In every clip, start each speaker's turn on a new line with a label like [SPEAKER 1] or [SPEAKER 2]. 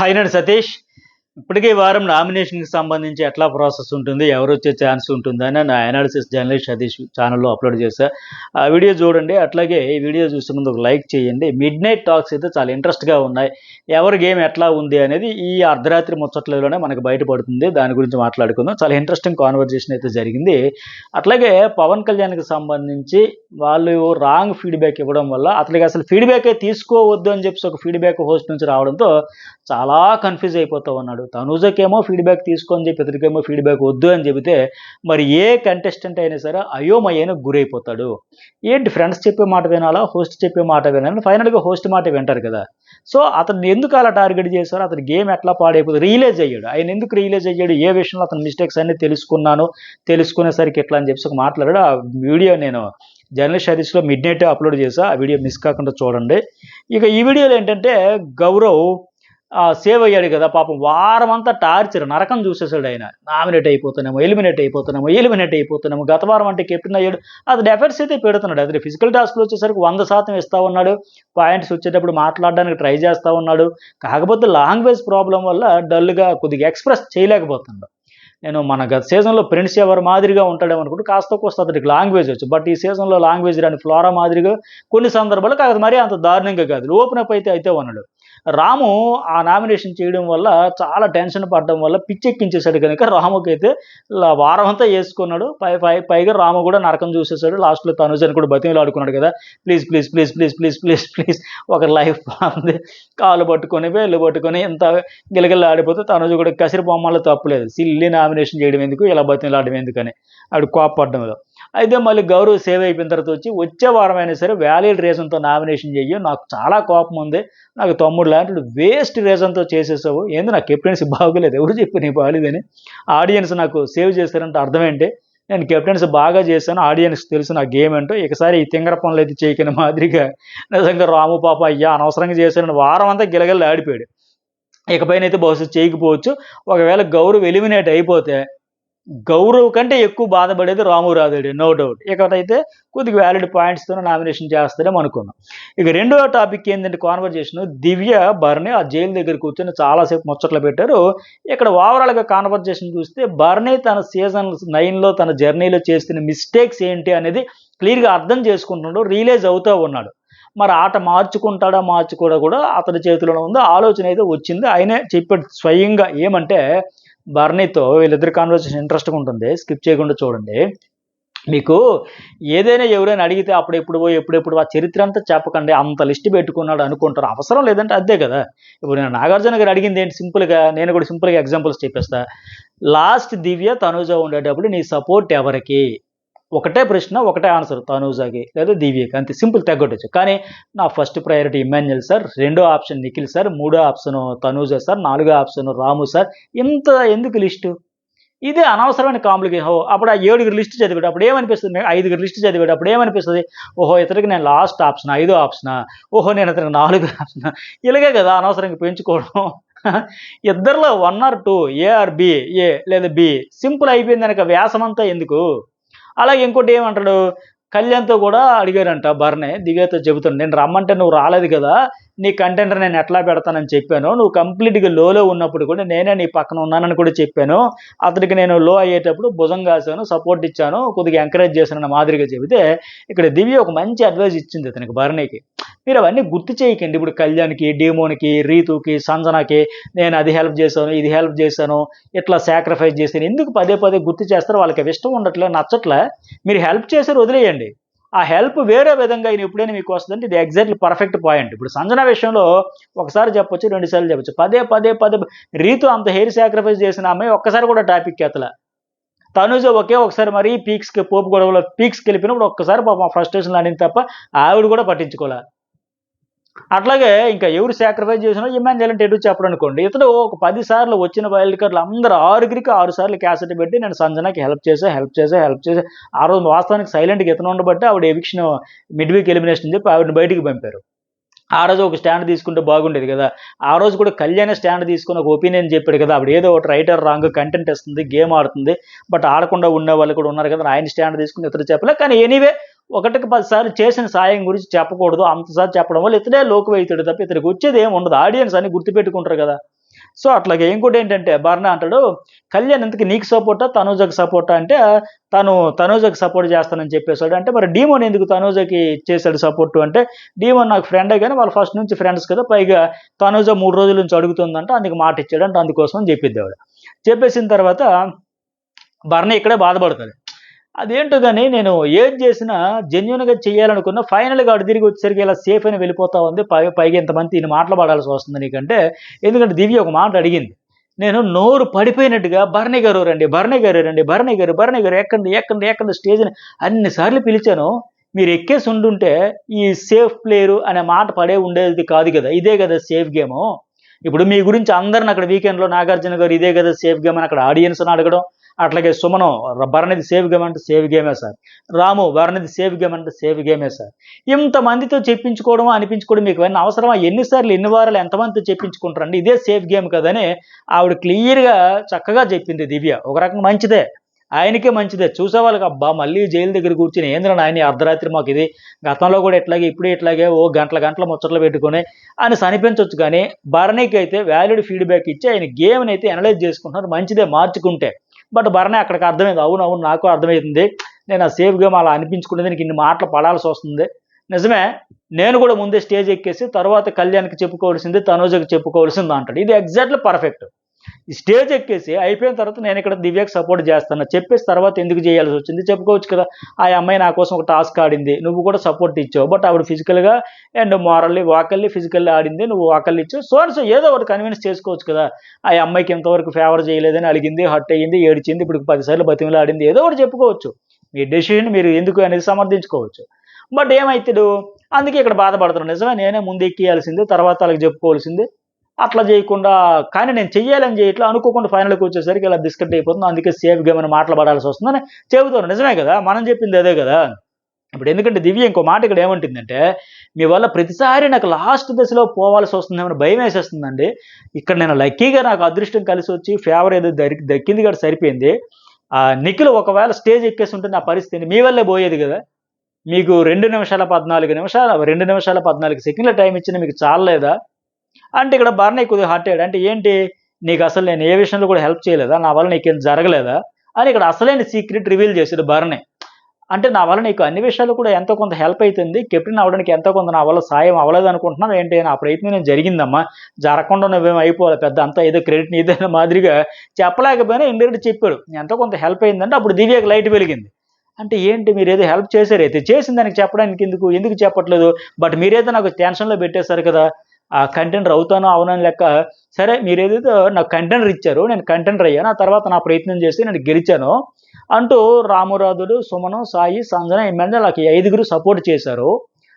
[SPEAKER 1] అయినాడు సతీష్. ఇప్పటికే ఈ వారం నామినేషన్కి సంబంధించి ఎట్లా ప్రాసెస్ ఉంటుంది, ఎవరు వచ్చే ఛాన్స్ ఉంటుందని నా అనాలిసిస్ జర్నలిస్ట్ సతీష్ ఛానల్లో అప్లోడ్ చేశా. ఆ వీడియో చూడండి. అట్లాగే ఈ వీడియో చూసే ముందు ఒక లైక్ చేయండి. మిడ్ నైట్ టాక్స్ అయితే చాలా ఇంట్రెస్ట్గా ఉన్నాయి. ఎవరి గేమ్ ఎట్లా ఉంది అనేది ఈ అర్ధరాత్రి ముచ్చట్లలోనే మనకు బయటపడుతుంది. దాని గురించి మాట్లాడుకుందాం. చాలా ఇంట్రెస్టింగ్ కాన్వర్జేషన్ అయితే జరిగింది. అట్లాగే పవన్ కళ్యాణ్కి సంబంధించి వాళ్ళు రాంగ్ ఫీడ్బ్యాక్ ఇవ్వడం వల్ల అతనికి అసలు ఫీడ్బ్యాకే తీసుకోవద్దు అని చెప్పి ఒక ఫీడ్బ్యాక్ హోస్ట్ నుంచి రావడంతో చాలా కన్ఫ్యూజ్ అయిపోతూ ఉన్నాడు. తనూజకేమో ఫీడ్బ్యాక్ తీసుకొని చెప్పి ఇతడికేమో ఫీడ్బ్యాక్ వద్దు అని చెబితే మరి ఏ కంటెస్టెంట్ అయినా సరే అయోమయానికి గురైపోతాడు. ఏంటి ఫ్రెండ్స్ చెప్పే మాట వినాలా, హోస్ట్ చెప్పే మాట వినాలని ఫైనల్గా హోస్ట్ మాట వింటారు కదా. సో అతను ఎందుకు అలా టార్గెట్ చేశారో, అతని గేమ్ ఎట్లా పాడైపోతుంది, రియలైజ్ అయ్యాడు. ఆయన ఎందుకు రియలైజ్ అయ్యాడు, ఏ విషయంలో అతని మిస్టేక్స్ అన్ని తెలుసుకునేసరికి ఎట్లా అని చెప్పి ఒక మాట్లాడాడు. ఆ వీడియో నేను జర్నలిస్ట్ సర్వీస్లో మిడ్ నైట్ అప్లోడ్ చేశా. ఆ వీడియో మిస్ కాకుండా చూడండి. ఇక ఈ వీడియోలో ఏంటంటే గౌరవ్ సేవ్ అయ్యాడు కదా పాపం. వారం అంతా టార్చర్ నరకం చూసేసాడు ఆయన. నామినేట్ అయిపోతున్నాము. గత వారం అంటే కెప్టెన్ అయ్యాడు. అతను ఎఫర్ట్స్ అయితే పెడుతున్నాడు. అతని ఫిజికల్ టాస్క్లు వచ్చేసరికి 100% ఇస్తా ఉన్నాడు. పాయింట్స్ వచ్చేటప్పుడు మాట్లాడడానికి ట్రై చేస్తూ ఉన్నాడు. కాకపోతే లాంగ్వేజ్ ప్రాబ్లం వల్ల డల్గా కొద్దిగా ఎక్స్ప్రెస్ చేయలేకపోతున్నాడు. నేను మన గత సీజన్లో ప్రిన్స్ ఎవరు మాదిరిగా ఉంటాడేమో అనుకుంటే కాస్త కోస్త అతనికి లాంగ్వేజ్ వచ్చు. బట్ ఈ సీజన్లో లాంగ్వేజ్ రాని ఫ్లోరా మాదిరిగా కొన్ని సందర్భాలు కాదు, మరీ అంత దారుణంగా కాదు. ఓపెన్ అప్ అయితే ఉన్నాడు. రాము ఆ నామినేషన్ చేయడం వల్ల చాలా టెన్షన్ పడడం వల్ల పిచ్చెక్కించేశాడు కనుక రాముకైతే వారం అంతా వేసుకున్నాడు. పైగా రాము కూడా నరకం చూసేసాడు. లాస్ట్లో తనుజని కూడా బతిమలు ఆడుకున్నాడు కదా, ప్లీజ్ ఒక లైఫ్ బాగుంది, కాళ్ళు పట్టుకొని వేళ్ళు పట్టుకొని ఇంత గిలగిల్ల ఆడిపోతే తనుజ కూడా కసిరి బొమ్మల్లో తప్పులేదు. సిల్లి నామినేషన్ చేయడం ఎందుకు, ఇలా బతిమలు ఆడడం ఎందుకని ఆడు కోప్పడడంలో. అయితే మళ్ళీ గౌరవ్ సేవ్ అయిపోయిన తర్వాత వచ్చే వారం అయినా సరే వ్యాలిడ్ రీజన్తో నామినేషన్ చెయ్యి, నాకు చాలా కోపం ఉంది, నాకు తమ్ముడు లాంటి వేస్ట్ రీజన్తో చేసేసావు, ఏంది నాకు కెప్టెన్సీ బాగోలేదు, ఎవరు చెప్పి నీ బాగాలేదని, ఆడియన్స్ నాకు సేవ్ చేశారంటే అర్థం ఏంటి, నేను కెప్టెన్సీ బాగా చేశాను, ఆడియన్స్ తెలుసు నా గేమ్ ఏంటో, ఒకసారి ఈ తింగర పనులు అయితే చేయకని మాదిరిగా నిజంగా రాము పాప అయ్యా అనవసరంగా చేశానని వారం అంతా గిలగల్లి ఆడిపోయాడు. ఇకపైన అయితే బహుశా చేయకపోవచ్చు. ఒకవేళ గౌరవ్ ఎలిమినేట్ అయిపోతే గౌరవ్ కంటే ఎక్కువ బాధపడేది రాము రాదేడు, నో డౌట్. ఇకైతే కొద్దిగా వ్యాలిడ్ పాయింట్స్తో నామినేషన్ చేస్తాడేమో అనుకున్నాం. ఇక రెండో టాపిక్ ఏంటంటే కాన్వర్జేషన్, దివ్య బర్నీ ఆ జైలు దగ్గర కూర్చొని చాలాసేపు ముచ్చట్లు పెట్టారు. ఇక్కడ ఓవరాల్గా కాన్వర్జేషన్ చూస్తే బర్నీ తన సీజన్ 9లో తన జర్నీలో చేసిన మిస్టేక్స్ ఏంటి అనేది క్లియర్గా అర్థం చేసుకుంటున్నాడు, రియలైజ్ అవుతూ ఉన్నాడు. మరి ఆట మార్చుకోవడం కూడా అతని చేతిలోనే ఉంది. ఆలోచన అయితే వచ్చింది. ఆయనే చెప్పాడు స్వయంగా. ఏమంటే బర్నీతో వీళ్ళిద్దరు కాన్వర్సేషన్ ఇంట్రెస్ట్గా ఉంటుంది, స్కిప్ చేయకుండా చూడండి. మీకు ఏదైనా ఎవరైనా అడిగితే ఎప్పుడెప్పుడు ఆ చరిత్ర అంతా చెప్పకండి, అంత లిస్ట్ పెట్టుకున్నాడు అనుకుంటారు. అవసరం లేదంటే అదే కదా. ఇప్పుడు నేను నాగార్జున గారు అడిగింది ఏంటి, సింపుల్గా నేను కూడా సింపుల్గా ఎగ్జాంపుల్స్ చెప్పేస్తా. లాస్ట్ దివ్య తనూజ ఉండేటప్పుడు నీ సపోర్ట్ ఎవరికి, ఒకటే ప్రశ్న ఒకటే ఆన్సర్, తనూజాకి లేదా దివ్యకి, అంతే సింపుల్ తగ్గొట్టచ్చు. కానీ నా ఫస్ట్ ప్రయారిటీ ఇమాన్యుయల్ సార్, రెండో ఆప్షన్ నిఖిల్ సార్, మూడో ఆప్షన్ తనూజ సార్, నాలుగో ఆప్షన్ రాము సార్, ఇంత ఎందుకు లిస్టు, ఇదే అనవసరమైన కాంప్లికేషన్. అప్పుడు ఆ 7 లిస్ట్ చదివాడు అప్పుడు ఏమనిపిస్తుంది, 5 లిస్ట్ చదివాడు అప్పుడు ఏమనిపిస్తుంది, ఓహో ఇతనికి నేను లాస్ట్ ఆప్షన్, 5వ ఆప్షనా, ఓహో నేను ఇతనికి 4వ ఆప్షనా, ఇలాగే కదా అనవసరంగా పెంచుకోవడం. ఇద్దరిలో 1 or 2, ఏ ఆర్ బి, ఏ లేదా బి, సింపుల్ అయిపోయింది కనుక వ్యాసమంతా ఎందుకు. అలాగే ఇంకోటి ఏమంటాడు, కళ్యాణ్తో కూడా అడిగారంట బర్నే, దివ్యతో చెబుతాను, నేను రమ్మంటే నువ్వు రాలేదు కదా, నీ కంటెంటర్ నేను ఎట్లా పెడతానని చెప్పాను, నువ్వు కంప్లీట్గా లోలో ఉన్నప్పుడు కూడా నేనే నీ పక్కన ఉన్నానని కూడా చెప్పాను, అతనికి నేను లో అయ్యేటప్పుడు భుజం కాశాను, సపోర్ట్ ఇచ్చాను, కొద్దిగా ఎంకరేజ్ చేశానన్న మాదిరిగా చెబితే ఇక్కడ దివ్య ఒక మంచి అడ్వైజ్ ఇచ్చింది అతనికి బర్నీకి. మీరు అవన్నీ గుర్తు చేయకండి. ఇప్పుడు కళ్యాణ్కి, డీమోన్కి, రీతుకి, సంజనకి నేను అది హెల్ప్ చేశాను, ఇది హెల్ప్ చేశాను, ఇట్లా సాక్రిఫైస్ చేశాను, ఎందుకు పదే గుర్తు చేస్తారు, వాళ్ళకి ఇష్టం ఉండట్లే, నచ్చట్లే, మీరు హెల్ప్ చేశారు వదిలేయండి. ఆ హెల్ప్ వేరే విధంగా ఆయన ఎప్పుడైనా మీకు వస్తుందంటే ఇది ఎగ్జాక్ట్లీ పర్ఫెక్ట్ పాయింట్. ఇప్పుడు సంజన విషయంలో ఒకసారి చెప్పొచ్చు, 2 సార్లు చెప్పొచ్చు, పదే రీతు అంత హెయిర్ సాక్రిఫైస్ చేసిన అమ్మాయి ఒక్కసారి కూడా టాపిక్ ఎత్తల. తనుజ ఒకసారి మరీ పోపు గొడవలో పీక్స్కి వెళ్ళిపోయినప్పుడు ఒక్కసారి పాపం ఫ్రస్ట్రేషన్లు అనింది తప్ప ఆవిడ కూడా పట్టించుకోలే. అట్లాగే ఇంకా ఎవరు సాక్రిఫైస్ చేసినా ఇమాన్యుయల్ అంటే ఎటు చెప్పడం అనుకోండి, ఇతడు ఒక 10 సార్లు వచ్చిన వైల్డ్ కార్డులు అందరూ 6 సార్లు క్యాసెట్ పెట్టి నేను సంజనకి హెల్ప్ చేసా. ఆ రోజు వాస్తవానికి సైలెంట్గా ఇతను ఉండబట్టి ఆవిడ ఎవిక్షన్ మిడ్ వీక్ ఎలిమినేషన్ చెప్పి ఆవిడని బయటికి పంపారు. ఆ రోజు ఒక స్టాండ్ తీసుకుంటే బాగుండేది కదా. ఆ రోజు కూడా కళ్యాణ్ స్టాండ్ తీసుకుని ఒక ఒపీనియన్ చెప్పాడు కదా, ఆవిడ ఏదో ఒకటి రైటర్ రాంగ్ కంటెంట్ ఇస్తుంది, గేమ్ ఆడుతుంది, బట్ ఆడకుండా ఉండే వాళ్ళు కూడా ఉన్నారు కదా, ఆయన స్టాండ్ తీసుకుని ఇతడు చెప్పలే. కానీ ఎనీవే ఒకటికి 10 సార్లు చేసిన సాయం గురించి చెప్పకూడదు. అంతసారి చెప్పడం వల్ల ఇతడే లోకువైతాడు తప్ప ఇతనికి వచ్చేది ఏమి ఉండదు. ఆడియన్స్ అని గుర్తుపెట్టుకుంటారు కదా! సో, అట్లాగే ఇంకోటేంటంటే భరణి అంటాడు, "కళ్యాణ్ ఇంతకి నీకు సపోర్టా? తనూజకి సపోర్టా?" అంటే తను తనూజకి సపోర్ట్ చేస్తానని చెప్పేసాడు. అంటే మరి డీమోన్ ఎందుకు తనూజకి చేసాడు సపోర్టు అంటే, "డీమోన్ నాకు ఫ్రెండే గాని వాళ్ళు ఫస్ట్ నుంచి ఫ్రెండ్స్ కదా! పైగా తనూజ 3 రోజుల నుంచి అడుగుతుందంట. అందుకు మాటిచ్చాడంట. అందుకోసం" అని చెప్పిద్ది ఆవిడ. చెప్పేసిన తర్వాత భరణి ఇక్కడే బాధపడతాడు. అదేంటో గాని నేను ఏది చేసినా జెన్యూన్‌గా చేయాలనుకున్నా ఫైనల్‌గా అటు తిరిగి వచ్చేసరికి ఇలా సేఫ్ అని వెళ్ళిపోతా ఉంది. పైగా ఇంతమంది ఇన్ని మాటలు పడాల్సి వస్తుంది నీకంటే, ఎందుకంటే దివ్య ఒక మాట అడిగింది. నేను నోరు పడిపోయినట్టుగా "భరణి గారు రండి, భరణి గారు రండి, భరణి గారు, భరణి గారు ఎక్కండి, ఎక్కండి, ఎక్కండి స్టేజ్‌ని" అన్ని సార్లు పిలిచాను. మీరు ఎక్కేసి ఉండుంటే ఈ సేఫ్ ప్లేయరు అనే మాట పడే ఉండేది కాదు కదా! ఇదే కదా సేఫ్ గేము. ఇప్పుడు మీ గురించి అందరిని అక్కడ వీకెండ్‌లో 'నాగార్జున గారు ఇదే కదా సేఫ్ గేమ్' అని అక్కడ ఆడియన్స్‌ని అడగడం. అట్లాగే సుమను భరణిది సేఫ్ గేమ్ అంటే సేఫ్ గేమే సార్. రాము భరణిది సేఫ్ గేమ్ అంటే సేఫ్ గేమే సార్. ఇంతమందితో చెప్పించుకోవడం, అనిపించుకోవడం మీకు ఇవన్నీ అవసరమా? ఎన్ని సార్లు, ఎన్ని వారాలు ఎంతమందితో చెప్పించుకుంటారండి? ఇదే సేఫ్ గేమ్ కదని ఆవిడ క్లియర్‌గా చక్కగా చెప్పింది దివ్య. ఒక రకంగా మంచిదే. ఆయనకే మంచిదే. చూసేవాళ్ళకి అబ్బా! మళ్ళీ జైలు దగ్గర కూర్చొని ఏందిరా నాయన ఈ అర్ధరాత్రి మాకిది. గతంలో కూడా ఇట్లాగే, ఇప్పుడు ఇట్లాగే ఓ గంటల గంటల ముచ్చట్లు పెట్టుకొని అనేసి అనిపించొచ్చు కానీ, భరణికైతే వాలిడ్ ఫీడ్‌బ్యాక్ ఇచ్చి ఆయన గేమ్‌నైతే అనలైజ్ చేసుకుంటున్నారు. మంచిదే మార్చుకుంటే. బట్ భరణి అక్కడికి అర్థమైంది. అవును, అవును నాకు అర్థమైతుంది. నేను ఆ సేఫ్ గేమ్ అలా అనిపించుకునేది నీకు ఇన్ని మాటలు పడాల్సొస్తుంది. నిజమే. నేను కూడా ముందే స్టేజ్ ఎక్కేసి తర్వాత కళ్యాణ్‌కి చెప్పుకోవాల్సింది, తనూజకి చెప్పుకోవాల్సింది అంటాడు. ఇది ఎగ్జాక్ట్‌లీ పర్ఫెక్ట్. ఈ స్టేజ్ ఎక్కేసి అయిపోయిన తర్వాత నేనిక్కడ దివ్యకి సపోర్ట్ చేస్తున్నా. చెప్పేసి తర్వాత ఎందుకు చేయాల్సొచ్చింది చెప్పుకోవచ్చు కదా! ఆ అమ్మాయి నా కోసం ఒక టాస్క్ ఆడింది. నువ్వు కూడా సపోర్ట్ ఇచ్చావు. బట్ ఆవిడ ఫిజికల్‌గా అండ్ మోరల్లీ, వోకల్లీ, ఫిజికల్లీ ఆడింది. నువ్వు వోకల్లీ ఇచ్చావు. సో అండ్ సో ఏదో ఒకటి కన్విన్స్ చేసుకోవచ్చు కదా! ఆ అమ్మాయికి ఇంతవరకు ఫేవర్ చేయలేదని అలిగింది, హర్ట్ అయ్యింది, ఏడిచింది. ఇప్పుడు 10 సార్లు బతిమిలాడింది. ఏదో ఒకటి చెప్పుకోవచ్చు. మీ డెసిషన్ మీరు ఎందుకు అనేది సమర్థించుకోవచ్చు. బట్ ఏమైతడు అందుకే ఇక్కడ బాధపడుతున్నాడు. నిజమే నేనే ముందు ఎక్కియాల్సింది. తర్వాత ఆళ్ళకి చెప్పుకోవాల్సింది. అట్లా జేయకుండా కానీ నేను చెయ్యాలని జేయట్లా. అనుకోకుండా ఫైనల్‌కొచ్చేసరికి ఇలా బిస్కెట్ అయిపోతుంది. అందుకే సేఫ్ గేమ్ అని మాటలు పడాల్సొస్తుందని చెబుతాను. నిజమే గదా! మనం జెప్పింది అదే గదా! ఇప్పుడు ఎందుకంటే దివ్య ఇంకో మాట ఇక్కడ ఏమంటుందంటే, మీ వల్ల ప్రతిసారి నాకు లాస్ట్ దశలో పోవాల్సొస్తుందేమో అని భయమేసేస్తుందండి. ఇక్కడ నేను లక్కీగా నాకు అదృష్టం కలిసొచ్చి ఫేవర్ ఏదో దక్కింది కాబట్టి సరిపోయింది. నిఖిల్ ఒకవేళ స్టేజ్ ఎక్కేసుంటే నా పరిస్థితి మీ వల్లే బోయేది గదా! మీకు 2 నిమిషాల 14 నిమిషాలు 2 నిమిషాల 14 సెకండ్ల టైమ్ ఇచ్చినా మీకు చాలలేదా? అంటే ఇక్కడ భరణి కొద్దిగా హర్ట్ అయ్యాడు. అంటే ఏంటి? నీకసలు నేను ఏ విషయంలో కూడా హెల్ప్ చేయలేదా? నా వల్ల నీకేం జరగలేదా? అని ఇక్కడ అసలైన సీక్రెట్ రివీల్ చేసాడు భరణి. అంటే నా వల్ల నీకు అన్ని విషయాల్లో కూడా ఎంతో కొంత హెల్ప్ అయితుంది. కెప్టెన్ అవ్వడానికి ఎంతో కొంత నా వల్ల సాయం అవ్వలేదనుకుంటున్నావా ఏంటి? నా ప్రయత్నం నేను జరిగిందమ్మా. జరగకుండా నువ్వేం అయిపోవాలి పెద్ద అంతా ఏదో క్రెడిట్ నీదే అన్న మాదిరిగా చెప్పలేకపోయినా ఇండైరెక్ట్ చెప్పాడు. ఎంతో కొంత హెల్ప్ అయిందంటే అప్పుడు దివ్యకి లైట్ వెలిగింది. అంటే ఏంటి మీరేదో హెల్ప్ చేసారైతే చేసిన దానికి చెప్పడానికి ఎందుకు చెప్పట్లేదు? బట్ మీరైతే నాకు టెన్షన్‌లో పెట్టేసారు కదా! కంటెండర్ అవుతానో అవనని లెక్క. సరే మీరేదైతే నాకు కంటెండర్ ఇచ్చారో నేను కంటెండర్ అయ్యాను. ఆ తర్వాత నా ప్రయత్నం చేసి నేను గెలిచాను అంటూ రామురాథుడు, సుమను, సాయి, సంజన, ఇమ్మాన్యుయల్ నాకు ఈ ఐదుగురు సపోర్ట్ చేశారు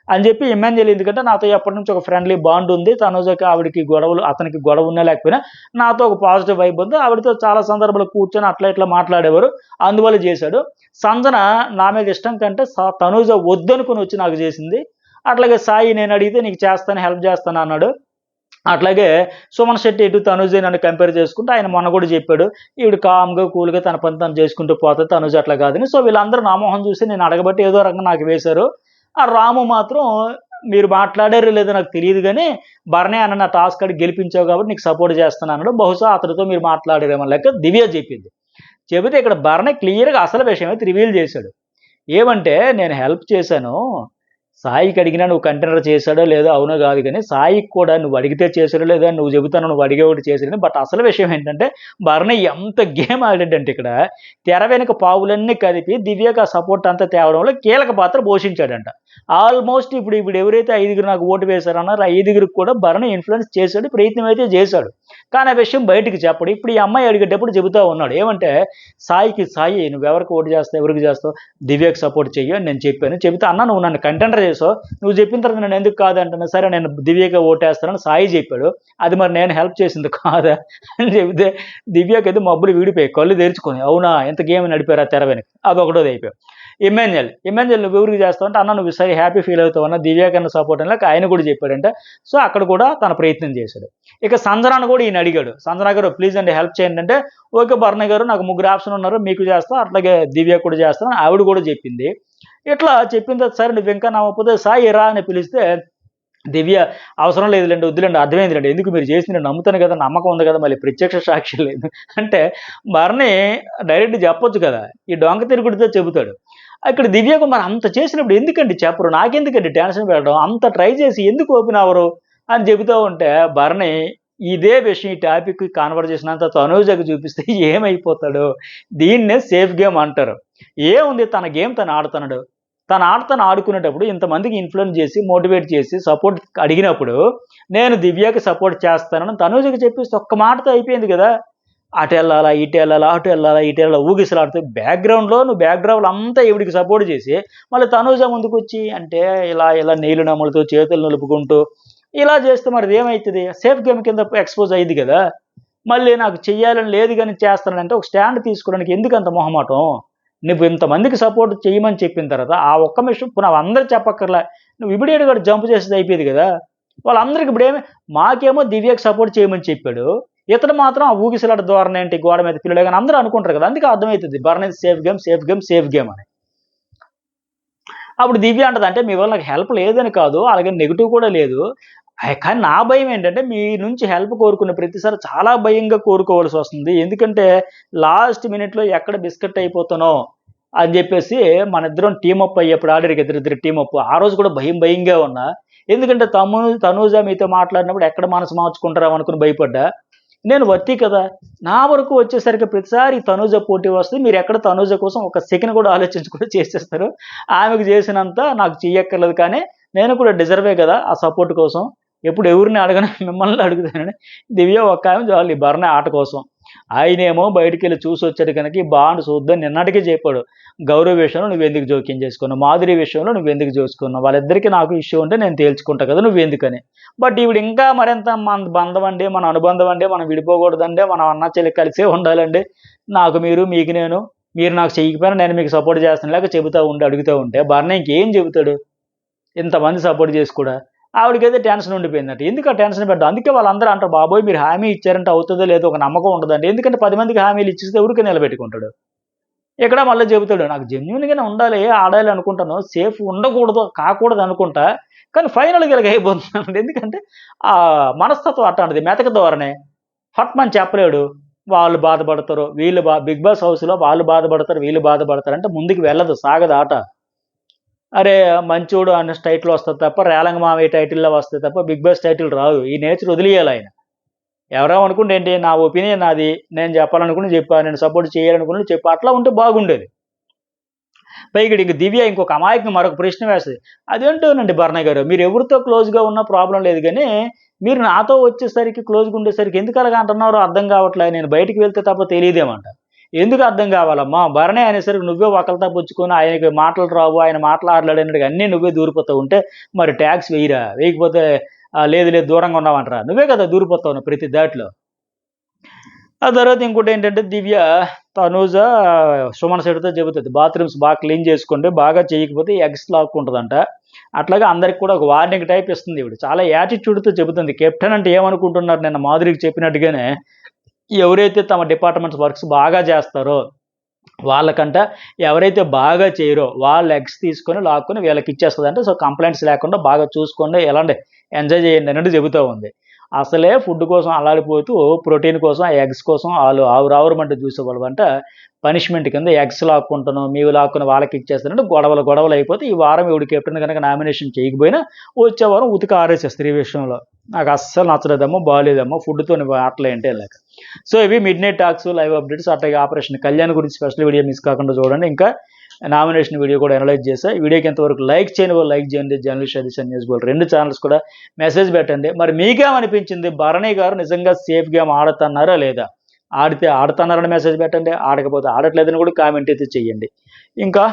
[SPEAKER 1] అని చెప్పి ఇమ్మాన్యుయల్ ఎందుకంటే నాతో ఎప్పటినుంచో ఒక ఫ్రెండ్లీ బాండ్ ఉంది. తనుజకి ఆవిడకి గొడవలు అతనికి గొడవ ఉన్నా లేకపోయినా నాతో ఒక పాజిటివ్ వైబ్ ఉంది. ఆవిడతో చాలా సందర్భాల్లో కూర్చొని అట్లా ఇట్లా మాట్లాడేవారు. అందువల్ల చేశాడు. సంజన నా మీద ఇష్టం కంటే తనూజ వద్దనుకొని వచ్చి నాకు చేసింది. అట్లాగే సాయి నేనడిగితే నీకు చేస్తాను, హెల్ప్ చేస్తాను అన్నాడు. అట్లాగే సుమన్ శెట్టి ఇటు తనుజ నన్ను కంపేర్ చేసుకుంటే ఆయన మొన్న కూడా చెప్పాడు. ఈవిడ కామ్‌గా, కూల్‌గా తన పని తను చేసుకుంటూ పోతది. తనుజ అట్లా కాదని. సో వీళ్ళందరూ నా మొహం చూసి నేను అడగబట్టి ఏదో రకంగా నాకు వేశారు. ఆ రాము మాత్రం మీరు మాట్లాడారో లేదో నాకు తెలీదు గానీ, భరణి అన్న నా టాస్క్ అడిగి గెలిపించావు కాబట్టి నీకు సపోర్ట్ చేస్తున్నా అన్నాడు. బహుశా అతనితో మీరు మాట్లాడారేమో లెక్క దివ్య చెప్పింది. చెబితే ఇక్కడ భరణి క్లియర్‌గా అసలు విషయం అయితే రివీల్ చేశాడు. ఏమంటే నేను హెల్ప్ చేశాను. సాయికి అడిగినా నువ్వు కంటెండర్ చేశాడో లేదో అవునో కాదు గానీ, సాయికి కూడా నువ్వు అడిగితే చేశాడో లేదో అని నువ్వు చెబుతాను నువ్వు అడిగేవాడు చేశాడని. బట్ అసలు విషయం ఏంటంటే, భరణి ఎంత గేమ్ ఆడాడంటే ఇక్కడ, తెర వెనుక పావులన్నీ కదిపి దివ్యకి ఆ సపోర్ట్ అంతా తేవడంలో కీలక పాత్ర పోషించాడంట. ఆల్మోస్ట్ ఇప్పుడు ఎవరైతే ఐదుగురు నాకు ఓటు వేశారన్నారో, ఆ ఐదుగురికి కూడా భరణి ఇన్‌ఫ్లుయెన్స్ చేశాడు. ప్రయత్నం అయితే చేశాడు. కానీ ఆ విషయం బయటికి చెప్పడు. ఇప్పుడు ఈ అమ్మాయి అడిగేటప్పుడు చెబుతా ఉన్నాడు. ఏమంటే, సాయి నువ్వెవరికి ఓటు చేస్తావు? ఎవరికి చేస్తావు? దివ్యకి సపోర్ట్ చెయ్యి అని నేను చెప్పాను. చెబితే అన్న నువ్వు నన్ను కంటెండర్ చేసావు. నువ్వు చెప్పిన తర్వాత నన్ను ఎందుకు కాదంటున్నావు? సరే నేను దివ్యకే ఓటేస్తానని సాయి చెప్పాడు. అది మరి నేను హెల్ప్ చేసింది కాదా? అని చెబితే దివ్యకైతే మబ్బులు వీడిపోయాయి. కళ్ళు తెరుచుకొని అవునా ఇంత గేమ్ నడిపారా తెర వెనక. అదొకటోది అయిపోయావు. ఇమ్మాన్యుయల్ నువ్వెవరికి చేస్తావు అంటే, అన్న నువ్వు సరే హ్యాపీ ఫీల్ అవుతావు అన్న దివ్య కన్నా సపోర్ట్ అని ఆయన కూడా చెప్పాడంట. సో అక్కడ కూడా తన ప్రయత్నం చేశాడు. ఇక సంజనాను కూడా ఈయన అడిగాడు. సంజన గారు ప్లీజ్ అండి హెల్ప్ చేయండి అంటే, ఓకే భరణి గారు నాకు ముగ్గురు ఆప్షన్ ఉన్నారు. మీకు చేస్తా అట్లాగే దివ్య కూడా చేస్తాను ఆవిడ కూడా చెప్పింది. ఇట్లా చెప్పిన తర్వాత సరే నువ్వు ఇంకా నమ్మకపోతే సాయి రా అని పిలిస్తే దివ్య అవసరం లేదులేండి, వద్దులేండి, అర్థమైందిలేండి, ఎందుకు మీరు చేసి నేను నమ్ముతాను కదా, నమ్మకం ఉంది కదా, మళ్ళీ ప్రత్యక్ష సాక్షి లేదు అంటే భరణి డైరెక్ట్ చెప్పొచ్చు కదా, ఈ డొంక తిరుగుడితో చెబుతాడు. ఇక్కడ దివ్యకు మరి అంత చేసినప్పుడు ఎందుకండి చెప్పరు, నాకెందుకండి టెన్షన్ పెట్టడం, అంత ట్రై చేసి ఎందుకు ఓపెన్ అవ్వరు అని చెబుతూ ఉంటే భరణి ఇదే విషయం, ఈ టాపిక్ కాన్వర్జేషన్ అంతా తనూజకు చూపిస్తే ఏమైపోతాడు. దీన్నే సేఫ్ గేమ్ అంటారు. ఏముంది, తన గేమ్ తను ఆడుతున్నాడు, తన ఆట తను ఆడుకునేటప్పుడు ఇంతమందికి ఇన్ఫ్లుయెన్స్ చేసి మోటివేట్ చేసి సపోర్ట్ అడిగినప్పుడు నేను దివ్యకి సపోర్ట్ చేస్తానని తనూజకి చెప్పేసి ఒక్క మాటతో అయిపోయింది కదా. అటు వెళ్ళాలా, ఇటు వెళ్ళాలా, అటు వెళ్ళాలా, ఇటు వెళ్ళాలా ఊగిసలాడుతూ బ్యాక్గ్రౌండ్లో నువ్వు బ్యాక్గ్రౌండ్ అంతా ఈవిడికి సపోర్ట్ చేసి మళ్ళీ తనూజ ముందుకు వచ్చి అంటే ఇలా ఇలా నీళ్లు నమ్ములుతూ చేతులు నిలుపుకుంటూ ఇలా చేస్తే మరి ఏమవుతుంది, సేఫ్ గేమ్ కింద ఎక్స్పోజ్ అయ్యింది కదా. మళ్ళీ నాకు చెయ్యాలని లేదు కానీ చేస్తానంటే ఒక స్టాండ్ తీసుకోవడానికి ఎందుకు అంత మొహమాటం. నువ్వు ఇంతమందికి సపోర్ట్ చేయమని చెప్పిన తర్వాత ఆ ఒక్క విషయం పునః అందరూ చెప్పక్కర్లే, నువ్వు ఇమీడియట్గా కూడా జంప్ చేసేది అయిపోయేది కదా. వాళ్ళందరికీ ఇప్పుడు మాకేమో దివ్యకి సపోర్ట్ చేయమని చెప్పాడు, ఇతడు మాత్రం ఆ ఊగిసలాట ధోరణి ఏంటి, గోడ మీద పిల్లలు కానీ అందరూ అనుకుంటారు కదా. అందుకే అర్థమవుతుంది Bharani safe game safe game safe game అని. అప్పుడు దివ్య అంటది అంటే మీ వల్ల నాకు హెల్ప్ లేదని కాదు, అలాగే నెగిటివ్ కూడా లేదు, కానీ నా భయం ఏంటంటే మీ నుంచి హెల్ప్ కోరుకున్న ప్రతిసారి చాలా భయంగా కోరుకోవాల్సి వస్తుంది, ఎందుకంటే లాస్ట్ మినిట్లో ఎక్కడ బిస్కెట్ అయిపోతానో అని చెప్పేసి మన ఇద్దరం టీమప్ అయ్యేప్పుడు ఆడారు ఇద్దరిద్దరు టీమప్, ఆ రోజు కూడా భయంగా ఉన్నా, ఎందుకంటే తనూజ మీతో మాట్లాడినప్పుడు ఎక్కడ మనసు మార్చుకుంటారా అనుకుని భయపడ్డా. నేను వర్తి కదా, నా వరకు వచ్చేసరికి ప్రతిసారి తనూజ పోటీ వస్తే మీరు ఎక్కడ తనూజ కోసం ఒక సెకండ్ కూడా ఆలోచించకుండా చేసేస్తారు, ఆమెకు చేసినంత నాకు చెయ్యక్కర్లేదు, కానీ నేను కూడా డిజర్వే కదా ఆ సపోర్ట్ కోసం, ఎప్పుడు ఎవరిని అడగను మిమ్మల్ని అడుగుతానని దివ్య ఒక్క ఆమె చాలు ఈ భరణి ఆట కోసం. ఆయనేమో బయటికి వెళ్ళి చూసి వచ్చాడు కనుక ఈ బాండ్ చూద్దాం నిన్నటికీ చెప్పాడు, గౌరవ విషయంలో నువ్వెందుకు జోక్యం చేసుకున్నావు, మాధురి విషయంలో నువ్వెందుకు చూసుకున్నావు, వాళ్ళిద్దరికీ నాకు ఇష్యూ ఉంటే నేను తేల్చుకుంటా కదా నువ్వెందుకని. బట్ ఈవిడ ఇంకా మరింత మన బంధం అండి, మన అనుబంధం అండి, మనం విడిపోకూడదండి, మనం అన్న చెల్లి కలిసే ఉండాలండి, నాకు మీరు మీకు నేను, మీరు నాకు చెయ్యకపోయినా నేను మీకు సపోర్ట్ చేస్తాను లేక చెబుతూ ఉండి అడుగుతూ ఉంటే భరణి ఇంకేం చెబుతాడు, ఇంతమంది సపోర్ట్ చేసి కూడా. ఆవిడకైతే టెన్షన్ ఉండిపోయిందంట, ఎందుకు ఆ టెన్షన్ పెట్టడం. అందుకే వాళ్ళందరూ అంటారు బాబోయ్ మీరు హామీ ఇచ్చారంటే అవుతుందో లేదో ఒక నమ్మకం ఉండదండి, ఎందుకంటే 10 మందికి హామీలు ఇచ్చిస్తే ఎవరికి నిలబెట్టుకుంటాడు. ఇక్కడ మళ్ళీ చెబుతాడు నాకు జెన్యున్గానే ఉండాలి ఆడాలి అనుకుంటాను, సేఫ్ ఉండకూడదు కాకూడదు అనుకుంటా, కానీ ఫైనల్గా ఇలాగ అయిపోతున్నాను, ఎందుకంటే ఆ మనస్తత్వం అట్లాంటిది, మెతక ధోరణి, ఫట్మని చెప్పలేడు, వాళ్ళు బాధపడతారు వీళ్ళు బిగ్ బాస్ హౌస్లో వాళ్ళు బాధపడతారు వీళ్ళు బాధపడతారు అంటే ముందుకు వెళ్ళదు, సాగదు ఆట. అరే మంచోడు అన్న టైటిల్ వస్తుంది తప్ప రేలంగ మామయ్య టైటిల్లో వస్తుంది తప్ప బిగ్ బాస్ టైటిల్ రాదు, ఈ నేచర్ వదిలేయాలి ఆయన. ఎవరో అనుకుంటే ఏంటి, నా ఒపీనియన్ నాది, నేను చెప్పాలనుకుని చెప్పాను, నేను సపోర్ట్ చేయాలనుకుని చెప్పా, అట్లా ఉంటే బాగుండేది. పైగా ఇంక దివ్య ఇంకొక అమాయకంగా మరొక ప్రశ్న వేస్తుంది, అదేంటోనండి భరణయ్య గారు మీరు ఎవరితో క్లోజ్గా ఉన్నా ప్రాబ్లం లేదు కానీ మీరు నాతో వచ్చేసరికి క్లోజ్గా ఉండేసరికి ఎందుకు అలాగా అంటున్నారో అర్థం కావట్లేదు, నేను బయటికి వెళ్తే తప్ప తెలియదేమంట. ఎందుకు అర్థం కావాలమ్మా, భరణి అనేసరికి నువ్వే ఒకరితో పుచ్చుకొని ఆయనకి మాటలు రావు, ఆయన మాట్లాడలేనట్టుగా అన్నీ నువ్వే దూరిపోతూ ఉంటే మరి ట్యాక్స్ వేయరా, వేయకపోతే లేదు లేదు దూరంగా ఉన్నావంటారా, నువ్వే కదా దూరిపోతావు ప్రతి దాంట్లో. ఆ తర్వాత ఇంకోటి ఏంటంటే దివ్య తనూజ సుమన్ శెట్టితో చెబుతుంది బాత్రూమ్స్ బాగా క్లీన్ చేసుకోండి, బాగా చేయకపోతే ఎగ్స్ లాక్కుంటుందంట. అట్లాగే అందరికి కూడా ఒక వార్నింగ్ టైప్ ఇస్తుంది ఇవిడు, చాలా యాటిట్యూడ్తో చెబుతుంది. కెప్టెన్ అంటే ఏమనుకుంటున్నారు, నిన్న మాధురికి చెప్పినట్టుగానే ఎవరైతే తమ డిపార్ట్మెంట్స్ వర్క్స్ బాగా చేస్తారో వాళ్ళకంట ఎవరైతే బాగా చేయరో వాళ్ళ ఎగ్స్ తీసుకొని లాక్కొని వీళ్ళకి ఇచ్చేస్తుందంటే, సో కంప్లైంట్స్ లేకుండా బాగా చూసుకోండి, ఎలాంటి ఎంజాయ్ చేయండి అన్నట్టు చెబుతూ ఉంది. అసలే ఫుడ్ కోసం అల్లాడిపోతూ ప్రోటీన్ కోసం ఆ ఎగ్స్ కోసం వాళ్ళు ఆవురావురమంటే చూసేవాళ్ళు అంట, పనిష్మెంట్ కింద ఎగ్స్ లాక్కుంటాను మీవి లాక్కుని వాళ్ళకి ఇచ్చేస్తానంటే గొడవలు అయిపోతే ఈ వారం ఎవడు కెప్టెన్ కనుక నామినేషన్ చేయకపోయినా వచ్చే వారం ఉతికి ఆరేసేస్తారు. ఈ విషయంలో నాకు అస్సలు నచ్చలేదమ్మో బాగాలేదమ్మో ఫుడ్తో ఆటలేంటే లేక. సో ఇవి mid night talks live updates, అట్లాగే ఆపరేషన్ కళ్యాణ్ గురించి స్పెషల్ వీడియో మిస్ కాకుండా చూడండి. ఇంకా నామినేషన్ వీడియో కూడా అనలైజ్ చేసా. ఈ వీడియోకి ఎంతవరకు లైక్ చేయని వాళ్ళు లైక్ చేయండి, జర్నలిస్ట్ ఎడిషన్ న్యూస్ బోల్ 2 ఛానల్స్ కూడా మెసేజ్ పెట్టండి. మరి మీకేమనిపించింది, భరణి గారు నిజంగా సేఫ్ గేమ్ ఆడుతున్నారా లేదా, ఆడితే ఆడుతున్నారని మెసేజ్ పెట్టండి, ఆడకపోతే ఆడట్లేదని కూడా కామెంట్ అయితే చెయ్యండి. ఇంకా